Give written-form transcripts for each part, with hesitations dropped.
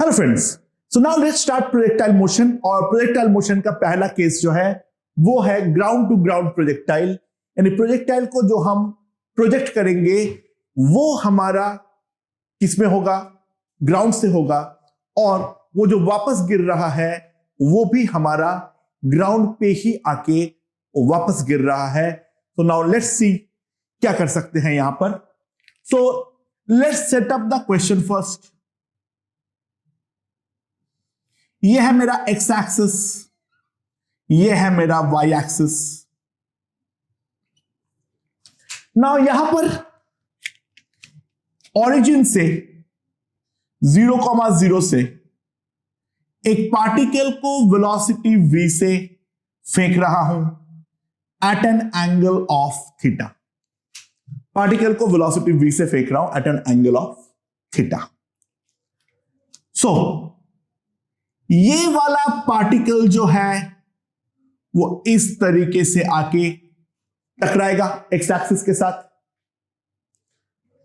Hello friends, so now let's start projectile motion. और projectile motion का पहला case जो है वो है ग्राउंड टू ग्राउंड प्रोजेक्टाइल। यानी प्रोजेक्टाइल को जो हम प्रोजेक्ट करेंगे वो हमारा किसमें होगा? ग्राउंड से होगा, और वो जो वापस गिर रहा है वो भी हमारा ग्राउंड पे ही आके वापस गिर रहा है। तो नाउ लेट्स सी क्या कर सकते हैं यहां पर। So let's set up the question first. ये है मेरा एक्स एक्सिस, ये है मेरा वाई एक्सिस। नाउ यहां पर ओरिजिन से 0,0 से एक पार्टिकल को वेलोसिटी v से फेंक रहा हूं at an angle of theta. Particle को वेलोसिटी v से फेंक रहा हूं at an angle of theta. So ये वाला पार्टिकल जो है वो इस तरीके से आके टकराएगा एक्स एक्सिस के साथ।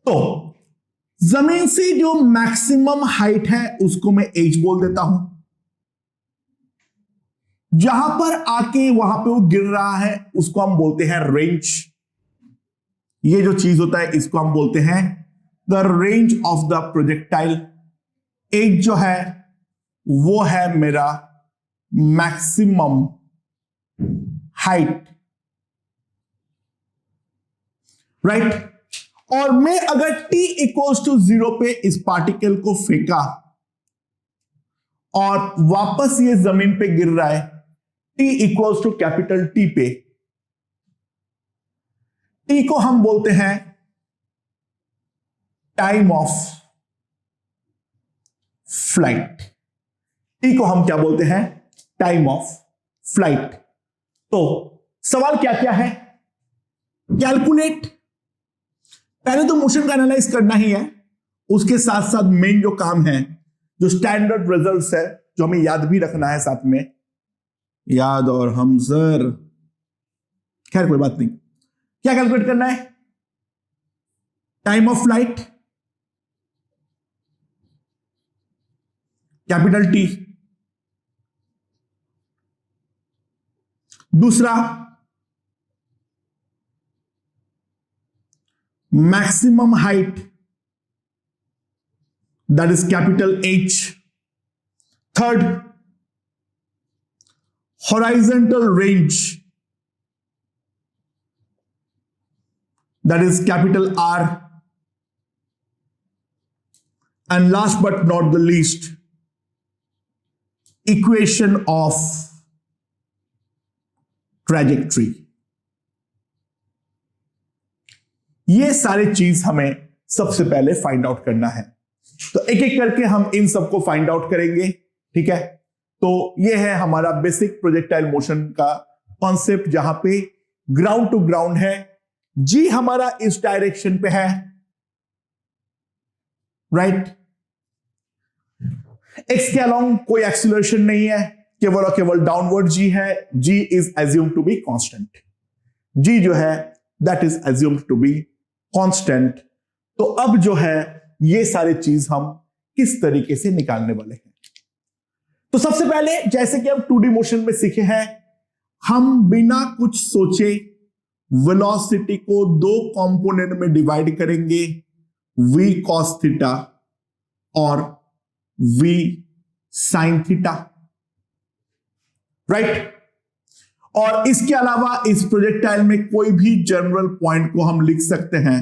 तो जमीन से जो मैक्सिमम हाइट है उसको मैं h बोल देता हूं। जहां पर आके वहां पे वो गिर रहा है उसको हम बोलते हैं रेंज। ये जो चीज होता है इसको हम बोलते हैं the range of the projectile. h जो है वो है मेरा मैक्सिमम हाइट, राइट। और मैं अगर t इक्वल्स टू 0 पे इस पार्टिकल को फेंका और वापस ये जमीन पे गिर रहा है, t equals to capital T पे, t को हम बोलते हैं टाइम ऑफ फ्लाइट। टी को हम क्या बोलते हैं? Time of flight. तो सवाल क्या क्या है? कैलकुलेट। पहले तो मोशन का एनालाइज करना ही है, उसके साथ साथ मेन जो काम है, जो स्टैंडर्ड रिजल्ट्स है, जो हमें याद भी रखना है साथ में। याद और हम सर, खैर कोई बात नहीं। क्या कैलकुलेट करना है? Time of flight, capital T. दूसरा maximum height, that is capital H। Third horizontal range, that is capital R। And last but not the least, equation of trajectory. ये सारे चीज हमें सबसे पहले फाइंड आउट करना है। तो एक एक करके हम इन सबको फाइंड आउट करेंगे, ठीक है। तो ये है हमारा बेसिक प्रोजेक्टाइल मोशन का कॉन्सेप्ट, जहां पे ग्राउंड टू ग्राउंड है। जी हमारा इस डायरेक्शन पे है, राइट। एक्स के अलोंग कोई एक्सीलरेशन नहीं है, केवल और केवल डाउनवर्ड जी है। G is assumed to be constant. G जो है that is assumed to be constant. तो अब जो है ये सारी चीज हम किस तरीके से निकालने वाले हैं? तो सबसे पहले, जैसे कि हम 2D मोशन में सीखे हैं, हम बिना कुछ सोचे वेलोसिटी को दो कंपोनेंट में डिवाइड करेंगे, v cos थीटा और v sin थीटा, राइट। और इसके अलावा इस प्रोजेक्टाइल में कोई भी जनरल पॉइंट को हम लिख सकते हैं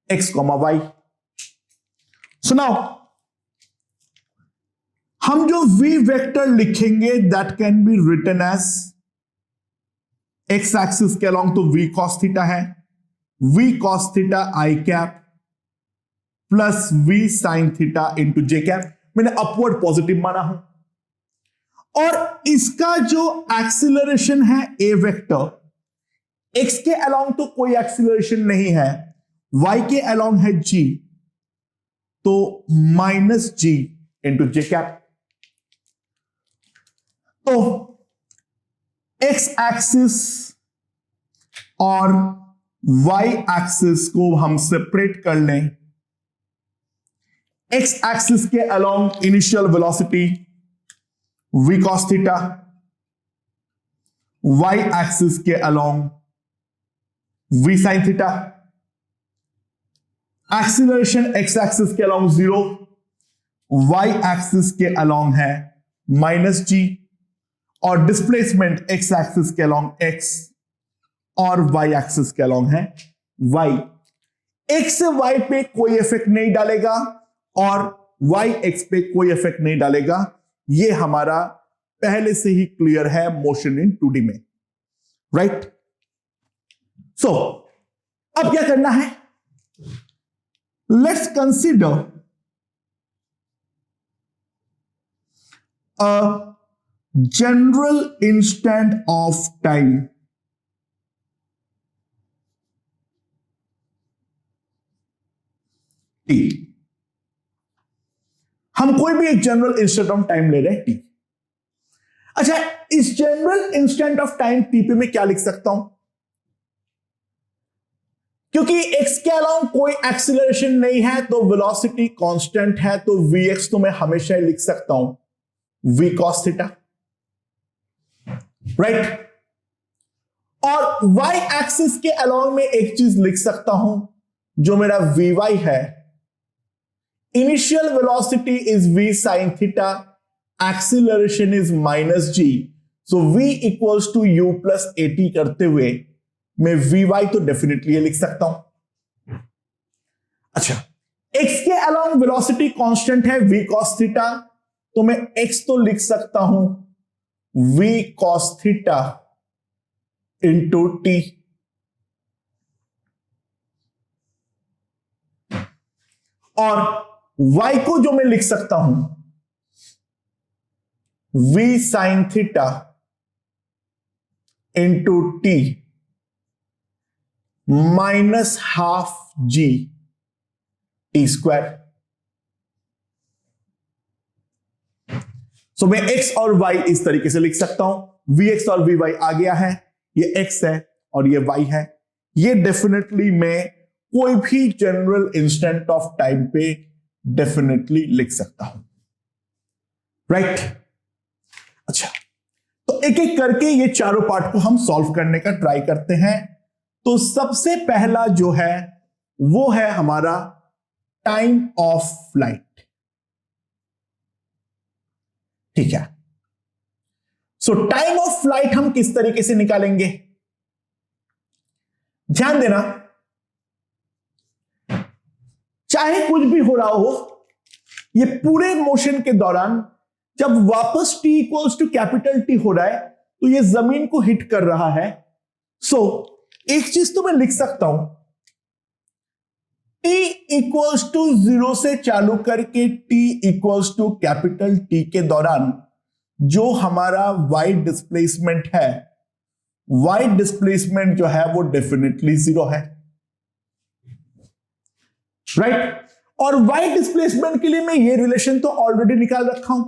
x, y। सुनाओ, हम जो v वेक्टर लिखेंगे that can be written as x axis के अलोंग तो v cos थीटा है, v cos theta i cap plus v sin theta into j cap. मैंने अपवर्ड पॉजिटिव माना हूं। और इसका जो एक्सीलरेशन है a वेक्टर, x के अलोंग तो कोई एक्सीलरेशन नहीं है, y के अलोंग है g, तो minus g into j cap. तो x एक्सिस और y एक्सिस को हम सेपरेट कर लें। एक्स एक्सिस के along initial velocity v cos theta, y axis के along v sin theta, acceleration x axis के अलोंग 0, y एक्सिस के अलोंग है -g, और डिस्प्लेसमेंट x एक्सिस के अलोंग x और y एक्सिस के अलोंग है y। x से y पे कोई इफेक्ट नहीं डालेगा और y x पे कोई इफेक्ट नहीं डालेगा। ये हमारा पहले से ही क्लियर है मोशन इन 2D में, राइट। सो अब क्या करना है, let's consider a general instant of time t। हम कोई भी एक जनरल इंस्टेंट ऑफ टाइम ले रहे हैं t। अच्छा, इस general instant of time t पे मैं क्या लिख सकता हूं, क्योंकि x के अलावा कोई एक्सीलरेशन नहीं है तो वेलोसिटी कांस्टेंट है, तो vx तो मैं हमेशा ही लिख सकता हूं v cos थीटा, राइट। और y एक्सिस के अलावा मैं एक चीज लिख सकता हूं जो मेरा vy है, initial velocity is v sin theta, acceleration is -g, so v equals to u plus at करते हुए मैं vy तो डेफिनेटली ये लिख सकता हूं। अच्छा, x के अलावा वेलोसिटी कांस्टेंट है v cos थीटा, तो मैं x तो लिख सकता हूं v cos theta into t, और y को जो मैं लिख सकता हूं v sin theta into t -12g t square. So मैं x और y इस तरीके से लिख सकता हूं, vx और vy आ गया है, ये x है और ये y है। ये डेफिनेटली मैं कोई भी जनरल इंस्टेंट ऑफ टाइम पे डेफिनेटली लिख सकता हूं, राइट। अच्छा, तो एक एक करके ये चारों पार्ट को हम सॉल्व करने का ट्राई करते हैं। तो सबसे पहला जो है वो है हमारा टाइम ऑफ फ्लाइट, ठीक है। सो टाइम ऑफ फ्लाइट हम किस तरीके से निकालेंगे, ध्यान देना, चाहे कुछ भी हो रहा हो, ये पूरे मोशन के दौरान जब वापस t equals to capital T हो रहा है तो ये जमीन को हिट कर रहा है। सो एक चीज तो मैं लिख सकता हूं, t इक्वल्स टू 0 से चालू करके t equals to capital T के दौरान जो हमारा y डिस्प्लेसमेंट है, y डिस्प्लेसमेंट जो है वो डेफिनेटली 0 है, राइट। और y डिस्प्लेसमेंट के लिए मैं ये रिलेशन तो ऑलरेडी निकाल रखा हूं,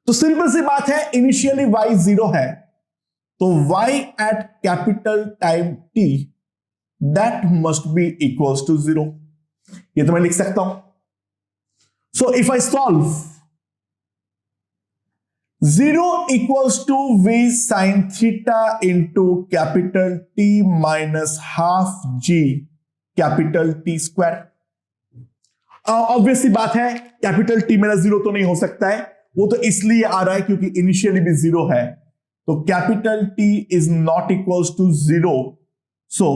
तो सिंपल सी बात है, इनिशियली y 0 है तो y at capital time t that must be equals to 0, ये तो मैं लिख सकता हूं। So if I solve 0 equals to v sin theta into capital T minus half g capital T square. Obviously बात है, कैपिटल T मेरा 0 तो नहीं हो सकता है, वो तो इसलिए आ रहा है क्योंकि इनिशियली भी 0 है, तो capital T is not equals to 0, so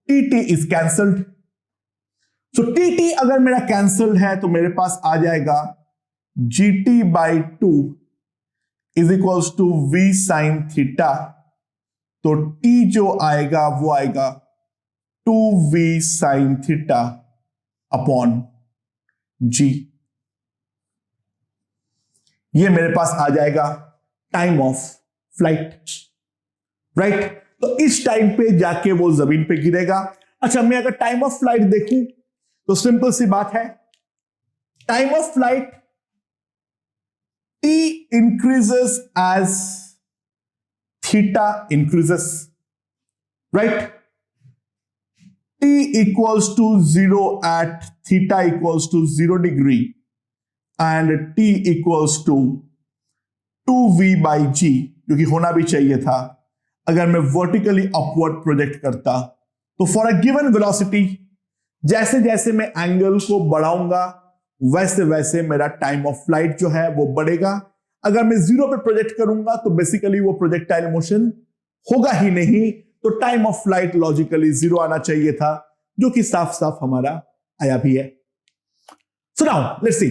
T is cancelled. So T अगर मेरा कैंसल्ड है तो मेरे पास आ जाएगा GT by 2 is equals to v sin theta, तो t जो आएगा वो आएगा 2v sin theta upon g, ये मेरे पास आ जाएगा टाइम ऑफ फ्लाइट, राइट। तो इस टाइम पे जाके वो जमीन पे गिरेगा। अच्छा, मैं अगर टाइम ऑफ फ्लाइट देखूं तो सिंपल सी बात है, time of flight t increases as theta increases, right? t equals to 0 at theta equals to 0 degree and t equals to 2v by g, जो कि होना भी चाहिए था अगर मैं वर्टिकली अपवर्ड प्रोजेक्ट करता। तो फॉर अ गिवन वेलोसिटी जैसे जैसे मैं एंगल को बढ़ाऊंगा वैसे वैसे मेरा टाइम ऑफ फ्लाइट जो है वो बढ़ेगा। अगर मैं 0 पे प्रोजेक्ट करूंगा तो बेसिकली वो प्रोजेक्टाइल मोशन होगा ही नहीं, तो टाइम ऑफ फ्लाइट लॉजिकली 0 आना चाहिए था, जो कि साफ साफ हमारा आया भी है। So now let's see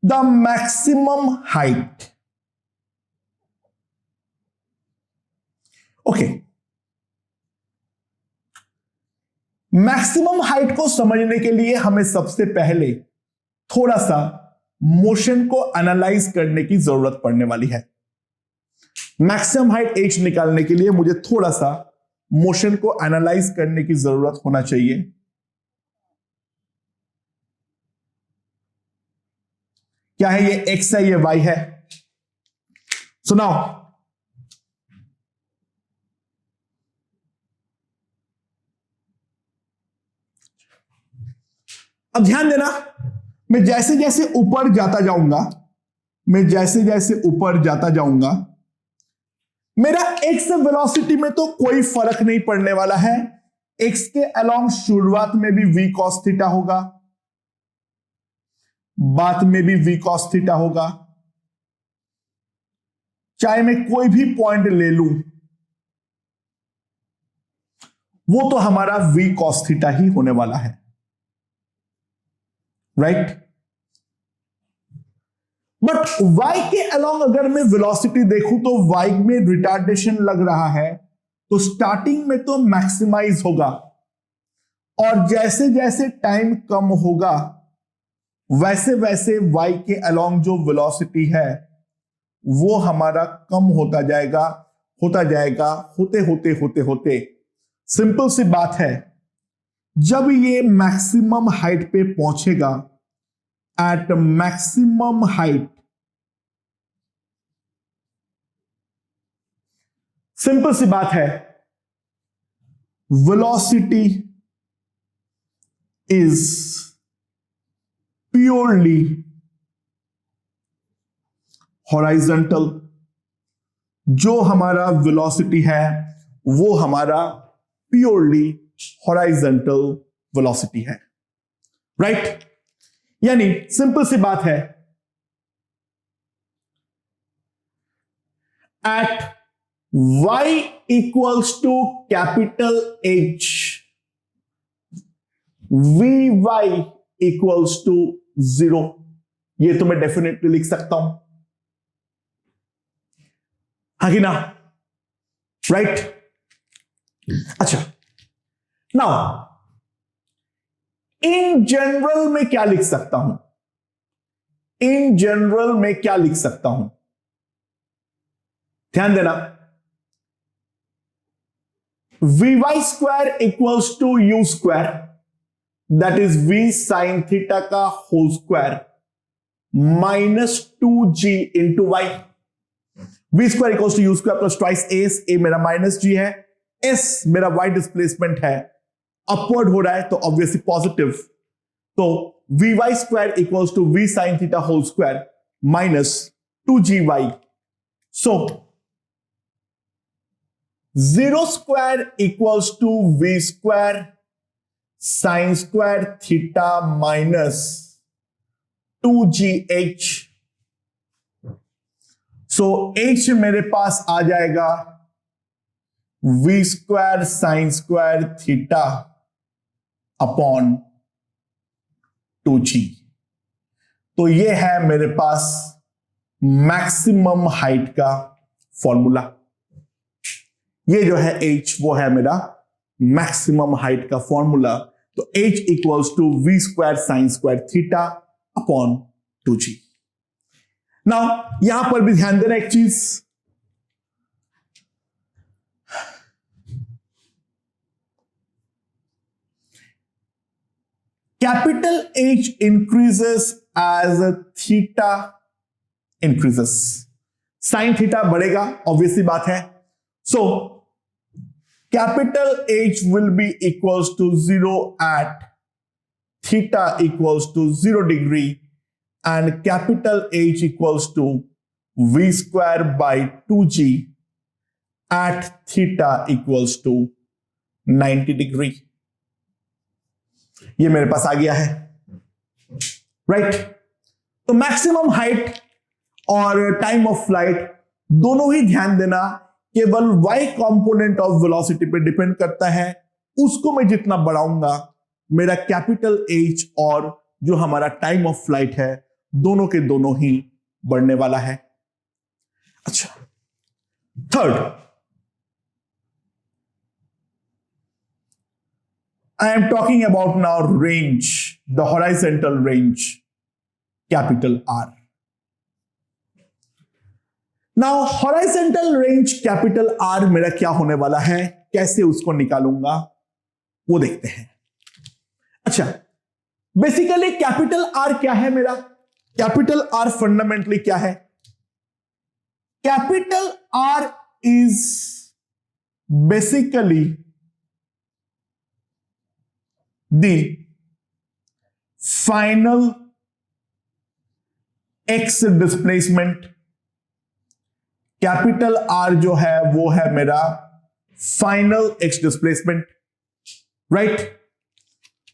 the maximum height. Okay, maximum height को समझने के लिए हमें सबसे पहले थोड़ा सा मोशन को एनालाइज करने की जरूरत पड़ने वाली है। मैक्सिमम हाइट h निकालने के लिए मुझे थोड़ा सा मोशन को एनालाइज करने की जरूरत होना चाहिए। क्या है ये x है, ये y है। सुनाओ, अब ध्यान देना, मैं जैसे जैसे ऊपर जाता जाऊंगा, मेरा x वेलोसिटी में तो कोई फर्क नहीं पड़ने वाला है। x के अलोंग शुरुआत में भी v cos थीटा होगा, बाद में भी v cos थीटा होगा। चाहे मैं कोई भी पॉइंट ले लूं, वो तो हमारा v cos थीटा ही होने वाला है, राइट। बट y के अलोंग अगर मैं वेलोसिटी देखूं तो y में रिटार्डेशन लग रहा है, तो स्टार्टिंग में तो मैक्सिमाइज होगा और जैसे जैसे टाइम कम होगा वैसे वैसे y के अलोंग जो वेलोसिटी है वो हमारा कम होता जाएगा, होते सिंपल सी बात है, जब ये मैक्सिमम हाइट पे पहुंचेगा, एट मैक्सिमम हाइट, सिंपल सी बात है, वेलोसिटी इज प्योरली हॉरिजॉन्टल। जो हमारा वेलोसिटी है वो हमारा प्योरली हॉरिजॉन्टल वेलोसिटी है, राइट। यानी सिंपल सी बात है, at y equals to capital H, vy equals to 0। ये तो मैं डेफिनेटली लिख सकता हूं, हाँ कि ना, राइट। अच्छा, नाउ इन जनरल में क्या लिख सकता हूं, ध्यान देना, vy square equals to u square, that is v sine theta का whole square minus 2g into y. v square equals to u square plus twice s, a मेरा माइनस g है, s मेरा y डिस्प्लेसमेंट है, upward हो रहा है तो obviously positive, तो vy square equals to v sine theta whole square minus 2gy। So 0 square equals to v square sine square theta minus 2gh। So h मेरे पास आ जाएगा v square sine square theta upon 2g। तो ये है मेरे पास maximum height का फॉर्मूला। ये जो है h वो है मेरा मैक्सिमम हाइट का फॉर्मूला। तो h equals to v square sine square theta upon 2g। Now यहां पर भी ध्यान देना एक चीज, capital H increases as theta increases, sine theta बढ़ेगा, ऑब्वियसली बात है। सो capital H will be equals to 0 at theta equals to 0 degree and capital H equals to V square by 2G at theta equals to 90 degree. ये मेरे पास आ गया है, right? तो maximum height और टाइम ऑफ फ्लाइट दोनों ही ध्यान देना केवल y कंपोनेंट ऑफ वेलोसिटी पे डिपेंड करता है. उसको मैं जितना बढ़ाऊंगा मेरा कैपिटल H और जो हमारा टाइम ऑफ फ्लाइट है दोनों के दोनों ही बढ़ने वाला है. अच्छा, third, I am talking about now range, the horizontal range, capital R. Now horizontal range capital R मेरा क्या होने वाला है, कैसे उसको निकालूंगा वो देखते हैं. अच्छा, बेसिकली कैपिटल R क्या है मेरा? कैपिटल R फंडामेंटली क्या है? Capital R is basically the final x displacement. Capital R जो है वो है मेरा फाइनल x डिस्प्लेसमेंट, राइट?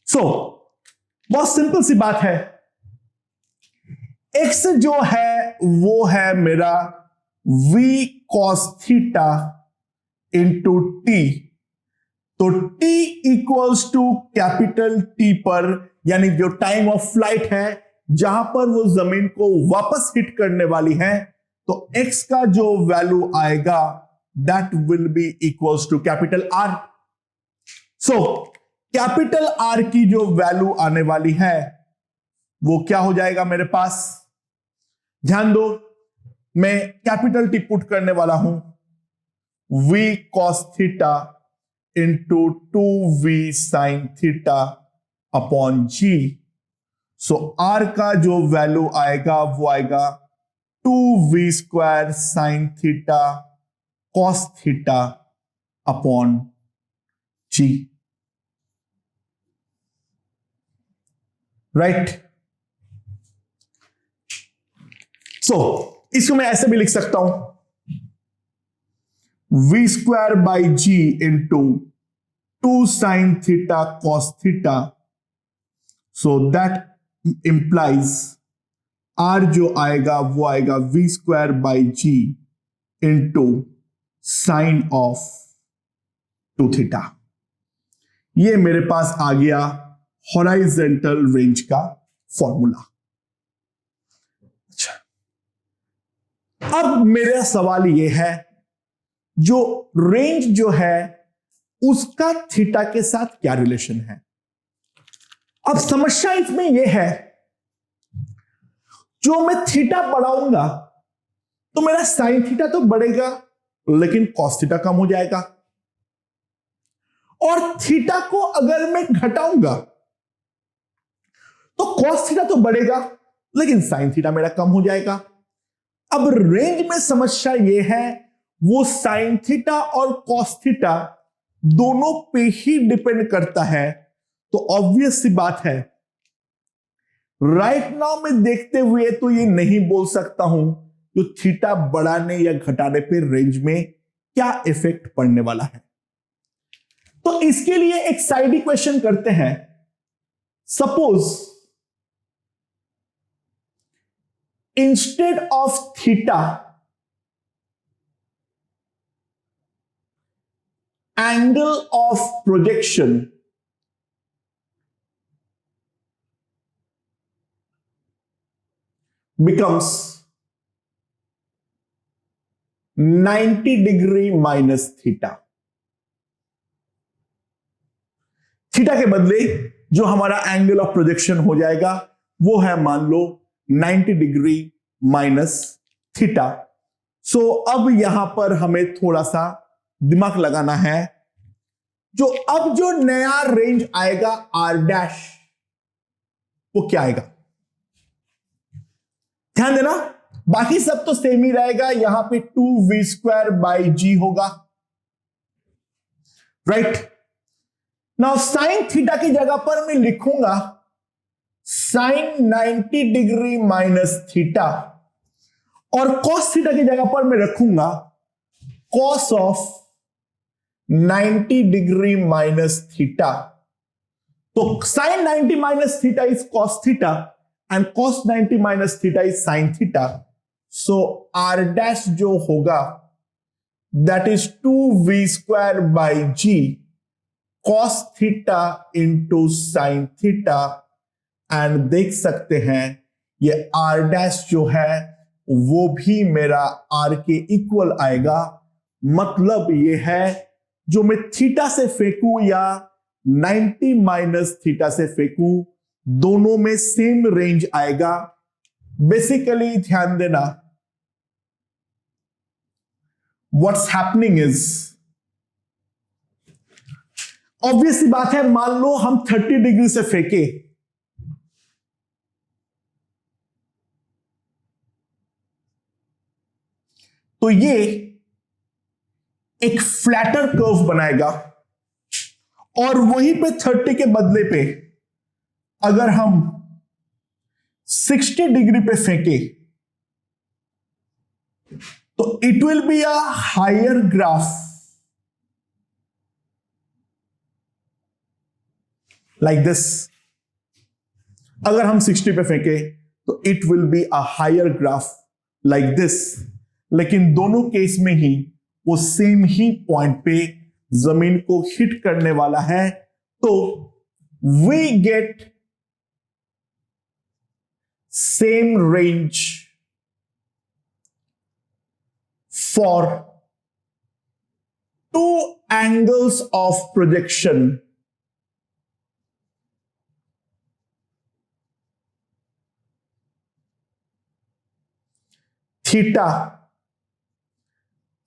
सो बहुत सिंपल सी बात है, x जो है वो है मेरा v cos theta into t. तो t equals to capital T पर, यानी जो टाइम ऑफ फ्लाइट है जहां पर वो जमीन को वापस हिट करने वाली है, तो x का जो वैल्यू आएगा that will be equals to capital R. So capital R की जो वैल्यू आने वाली है वो क्या हो जाएगा मेरे पास? ध्यान दो, मैं कैपिटल T पुट करने वाला हूं, v cos theta into 2v sine theta upon g. So R का जो वैल्यू आएगा वो आएगा 2v square sine theta cos theta upon g, right? So इसको मैं ऐसे भी लिख सकता हूं, v square by g into 2 sine theta cos theta. So that implies R जो आएगा वो आएगा v square by g into sine of 2 theta. ये मेरे पास आ गया हॉराइजेंटल रेंज का फॉर्मूला. अच्छा, अब मेरा सवाल ये है, जो रेंज जो है उसका थीटा के साथ क्या रिलेशन है? अब समस्या इसमें यह है, जो मैं थीटा बढ़ाऊंगा तो मेरा साइन थीटा तो बढ़ेगा लेकिन कॉस थीटा कम हो जाएगा, और थीटा को अगर मैं घटाऊंगा तो कॉस थीटा तो बढ़ेगा लेकिन साइन थीटा मेरा कम हो जाएगा. अब रेंज में समस्या यह है, वो साइन थीटा और कॉस थीटा दोनों पे ही डिपेंड करता है. तो ऑब्वियस सी बात है, राइट नाउ में देखते हुए तो ये नहीं बोल सकता हूं जो थीटा बढ़ाने या घटाने पे रेंज में क्या इफेक्ट पड़ने वाला है. तो इसके लिए एक साइड इक्वेशन करते हैं. Suppose instead of theta angle of projection becomes 90 degree minus theta. Theta के बदले जो हमारा एंगल ऑफ प्रोजेक्शन हो जाएगा वो है मान लो 90 डिग्री माइनस थीटा. सो अब यहां पर हमें थोड़ा सा दिमाग लगाना है. अब जो नया रेंज आएगा R डैश, वो क्या आएगा? ध्यान देना, बाकी सब तो सेम ही रहेगा. यहां पे 2v स्क्वायर बाई g होगा. राइट। नाउ साइन थीटा की जगह पर मैं लिखूंगा साइन 90 डिग्री माइनस थीटा, और कॉस थीटा की जगह पर मैं रखूंगा cos of 90 degree minus theta. तो sine 90 minus theta is cos theta and cos 90 minus theta is sine theta. So R dash जो होगा that is 2v square by g cos theta into sine theta. And देख सकते हैं ये are dash जो है वो भी मेरा आर के इक्वल आएगा। मतलब ये है जो मैं थीटा से फेंकू या 90 माइनस थीटा से फेंकू, दोनों में सेम रेंज आएगा। बेसिकली ध्यान देना, व्हाट्स हैपनिंग इज, ऑब्वियसली बात है, मान लो हम 30 डिग्री से फेंके, तो ये एक फ्लैटर कर्व बनाएगा, और वहीं पे 30 के बदले पे अगर हम 60 डिग्री पे फेंके तो it will be a higher graph like this. अगर हम 60 पे फेंके तो it will be a higher graph like this. लेकिन दोनों केस में ही वो सेम ही पॉइंट पे जमीन को हिट करने वाला है, तो we get same range for two angles of projection. Theta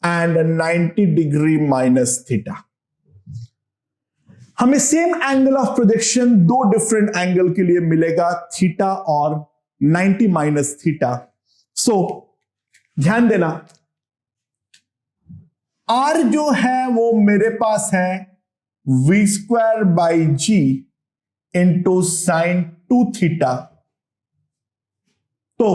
and 90 degree minus theta. हमें सेम एंगल ऑफ प्रोजेक्शन दो डिफरेंट एंगल के लिए मिलेगा, थीटा और 90 माइनस थीटा। सो ध्यान देना, आर जो है वो मेरे पास है v square by g into sine 2 theta. तो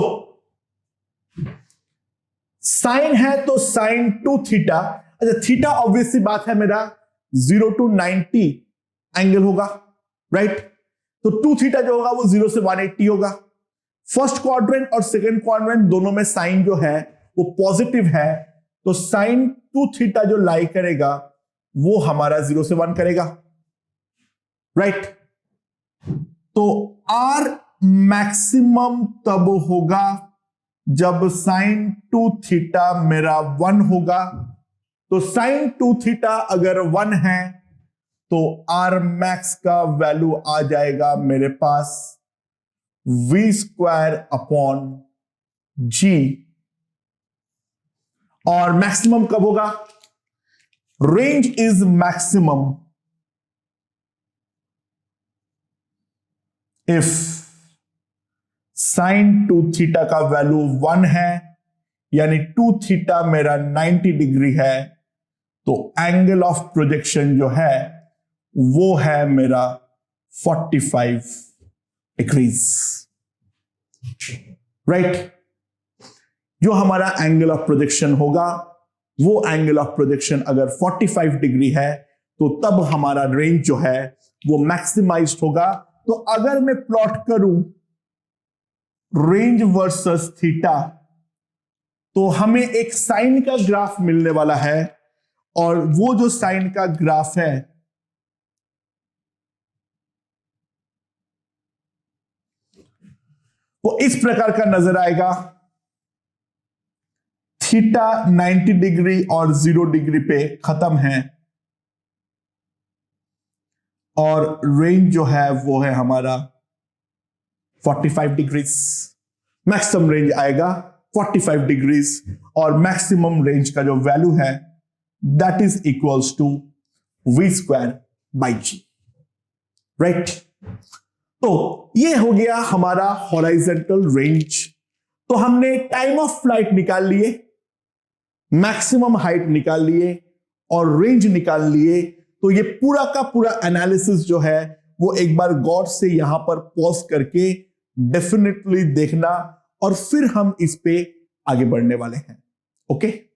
साइन है तो साइन 2 थीटा। अच्छा, थीटा ऑब्वियसली बात है मेरा 0 to 90 एंगल होगा, राइट। तो 2 थीटा जो होगा वो 0 से 180 होगा। फर्स्ट क्वाड्रेंट और सेकंड क्वाड्रेंट दोनों में साइन जो है वो पॉजिटिव है, तो साइन 2 थीटा जो लाई करेगा वो हमारा 0 से 1 करेगा, राइट। तो आर मैक्सिमम तब होगा जब साइन 2 थीटा मेरा 1 होगा। तो साइन 2 थीटा अगर 1 है तो आर मैक्स का वैल्यू आ जाएगा मेरे पास v स्क्वायर अपॉन जी। और मैक्सिमम कब होगा? Range is maximum if sine 2 theta का वैल्यू 1 है, यानी 2 थीटा मेरा 90 डिग्री है, तो एंगल ऑफ प्रोजेक्शन जो है वो है मेरा 45 डिग्रीज, राइट। जो हमारा एंगल ऑफ प्रोजेक्शन होगा वो एंगल ऑफ प्रोजेक्शन अगर 45 डिग्री है तो तब हमारा रेंज जो है वो मैक्सिमाइज्ड होगा। तो अगर मैं प्लॉट करूं रेंज वर्सेस थीटा तो हमें एक साइन का ग्राफ मिलने वाला है, और वो जो साइन का ग्राफ है वो इस प्रकार का नजर आएगा। थीटा 90 डिग्री और 0 डिग्री पे खत्म है, और रेंज जो है वो है हमारा 45 डिग्रीज। मैक्सिमम रेंज आएगा 45 डिग्रीज, और मैक्सिमम रेंज का जो वैल्यू है that is equals to v square by g, right. तो ये हो गया हमारा हॉराइजेंटल रेंज। तो हमने टाइम ऑफ फ्लाइट निकाल लिए, मैक्सिमम हाइट निकाल लिए और रेंज निकाल लिए। तो ये पूरा का पूरा एनालिसिस जो है वो एक बार गौर से यहां पर पॉज करके डेफिनेटली देखना, और फिर हम इस पे आगे बढ़ने वाले हैं। ओके।